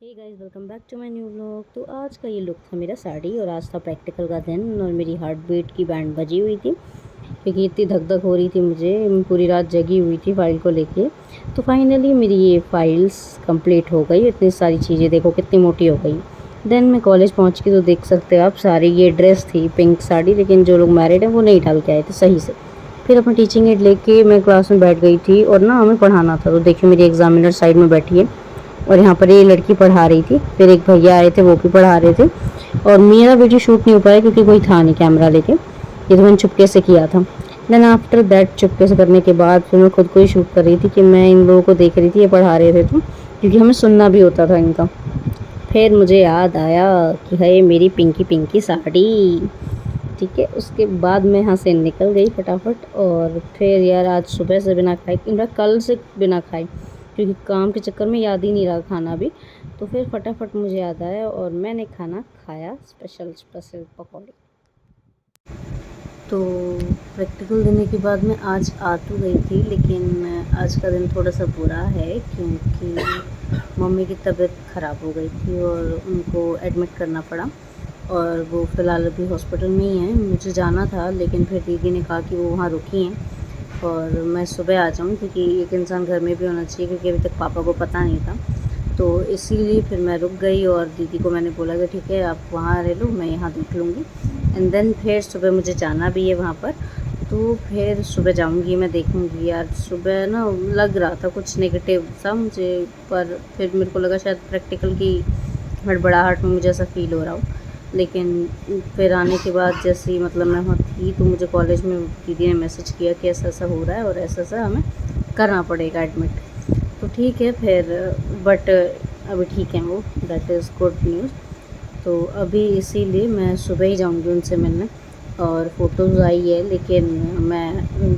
Hey guys, welcome back to my new vlog. तो आज का ये लुक था मेरा साड़ी, और आज था प्रैक्टिकल का दिन और मेरी हार्ट बीट की बैंड बजी हुई थी क्योंकि इतनी धक धक हो रही थी मुझे। पूरी रात जगी हुई थी फाइल को लेके। तो फाइनली मेरी ये फाइल्स कंप्लीट हो गई। इतनी सारी चीज़ें देखो कितनी मोटी हो गई। देन मैं कॉलेज पहुंच के तो देख सकते हो आप, सारी ये ड्रेस थी पिंक साड़ी, लेकिन जो लोग मैरिड हैं वो नहीं डाल के आए थे सही से। फिर अपना टीचिंग एड लेके मैं क्लास में बैठ गई थी और ना हमें पढ़ाना था। तो देखिए मेरी एग्जामिनर साइड में बैठी है और यहाँ पर ये लड़की पढ़ा रही थी। फिर एक भैया आए थे, वो भी पढ़ा रहे थे। और मेरा वीडियो शूट नहीं हो पाया क्योंकि कोई था नहीं कैमरा लेके। ये तो मैंने चुपके से किया था। देन आफ्टर दैट चुपके से करने के बाद फिर मैं खुद को ही शूट कर रही थी कि मैं इन लोगों को देख रही थी, ये पढ़ा रहे थे तो, क्योंकि हमें सुनना भी होता था इनका। फिर मुझे याद आया कि है मेरी पिंकी पिंकी साड़ी। ठीक है, उसके बाद मैं यहाँ से निकल गई फटाफट। और फिर यार आज सुबह से बिना खाए, इनफैक्ट कल से बिना खाए, क्योंकि काम के चक्कर में याद ही नहीं रहा खाना भी। तो फिर फटाफट मुझे याद आया और मैंने खाना खाया, स्पेशल स्पेशल पकौड़े। तो प्रैक्टिकल देने के बाद मैं आज आ तो गई थी, लेकिन आज का दिन थोड़ा सा बुरा है क्योंकि मम्मी की तबीयत ख़राब हो गई थी और उनको एडमिट करना पड़ा। और वो फ़िलहाल अभी हॉस्पिटल में ही हैं। मुझे जाना था लेकिन फिर दीदी ने कहा कि वो वहाँ रुकी हैं और मैं सुबह आ जाऊँ, क्योंकि एक इंसान घर में भी होना चाहिए, क्योंकि अभी तक पापा को पता नहीं था। तो इसीलिए फिर मैं रुक गई और दीदी को मैंने बोला कि ठीक है आप वहाँ रह लो, मैं यहाँ देख लूँगी। एंड देन फिर सुबह मुझे जाना भी है वहाँ पर। तो फिर सुबह जाऊँगी, मैं देखूँगी। यार सुबह ना लग रहा था कुछ नेगेटिव सा मुझे, पर फिर मेरे को लगा शायद प्रैक्टिकल की हड़बड़ाहट में मुझे ऐसा फ़ील हो रहा हो। लेकिन फिर आने के बाद जैसे ही मतलब मैं वहाँ थी तो मुझे कॉलेज में दीदी ने मैसेज किया कि ऐसा ऐसा हो रहा है और ऐसा ऐसा हमें करना पड़ेगा एडमिट। तो ठीक है फिर, बट अभी ठीक है वो, दैट इज़ गुड न्यूज़। तो अभी इसीलिए मैं सुबह ही जाऊंगी उनसे मिलने। और फ़ोटोज़ आई है, लेकिन मैं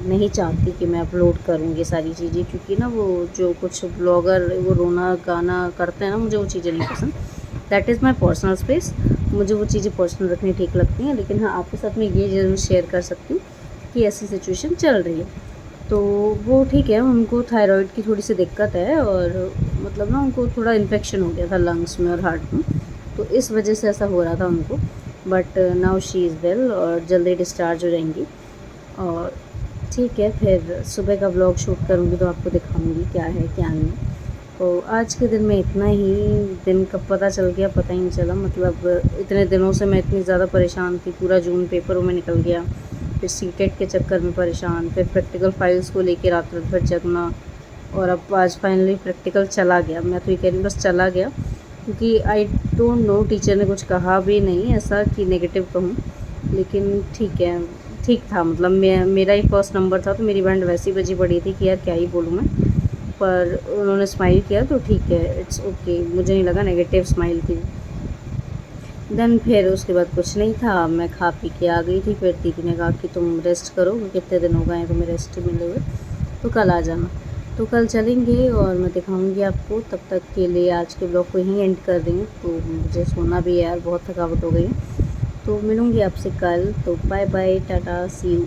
नहीं चाहती कि मैं अपलोड करूँगी सारी चीज़ें, क्योंकि ना वो जो कुछ ब्लॉगर वो रोना गाना करते हैं ना, मुझे वो चीज़ें नहीं पसंद। That is my personal space. मुझे वो चीज़ें पर्सनल रखनी ठीक लगती हैं। लेकिन हाँ, आपके साथ मैं ये ज़रूर शेयर कर सकती हूँ कि ऐसी सिचुएशन चल रही है। तो वो ठीक है, उनको थायराइड की थोड़ी सी दिक्कत है और मतलब ना उनको थोड़ा इन्फेक्शन हो गया था लंग्स में और हार्ट में, तो इस वजह से ऐसा हो रहा था उनको। But now she is well और जल्दी डिस्चार्ज हो जाएंगी। और ठीक है, फिर सुबह का व्लॉग शूट करूँगी तो आपको दिखाऊँगी क्या है क्या नहीं। तो आज के दिन में इतना ही। दिन कब पता चल गया पता ही नहीं चला। मतलब इतने दिनों से मैं इतनी ज़्यादा परेशान थी, पूरा जून पेपरों में निकल गया, फिर सीटेट के चक्कर में परेशान, फिर प्रैक्टिकल फाइल्स को लेके रात रात भर जगना। और अब आज फाइनली प्रैक्टिकल चला गया। मैं तो ये कह रही हूँ बस चला गया, क्योंकि आई डोंट नो, टीचर ने कुछ कहा भी नहीं ऐसा कि नेगेटिव कहूँ। लेकिन ठीक है, ठीक था। मतलब मेरा ही फर्स्ट नंबर था तो मेरी बैंड वैसी बजी पड़ी थी कि यार क्या ही बोलूँ मैं। पर उन्होंने स्माइल किया तो ठीक है, इट्स ओके। मुझे नहीं लगा नेगेटिव स्माइल थी। देन फिर उसके बाद कुछ नहीं था, मैं खा पी के आ गई थी। फिर दीदी ने कहा कि तुम रेस्ट करो, कितने दिन हो गए हैं तुम्हें रेस्ट मिले हुए, तो कल आ जाना। तो कल चलेंगे और मैं दिखाऊंगी आपको। तब तक के लिए आज के ब्लॉग को यहीं एंड कर देंगे, तो मुझे सोना भी है यार, बहुत थकावट हो गई है। तो मिलूँगी आपसे कल। तो bye bye, tata, see you.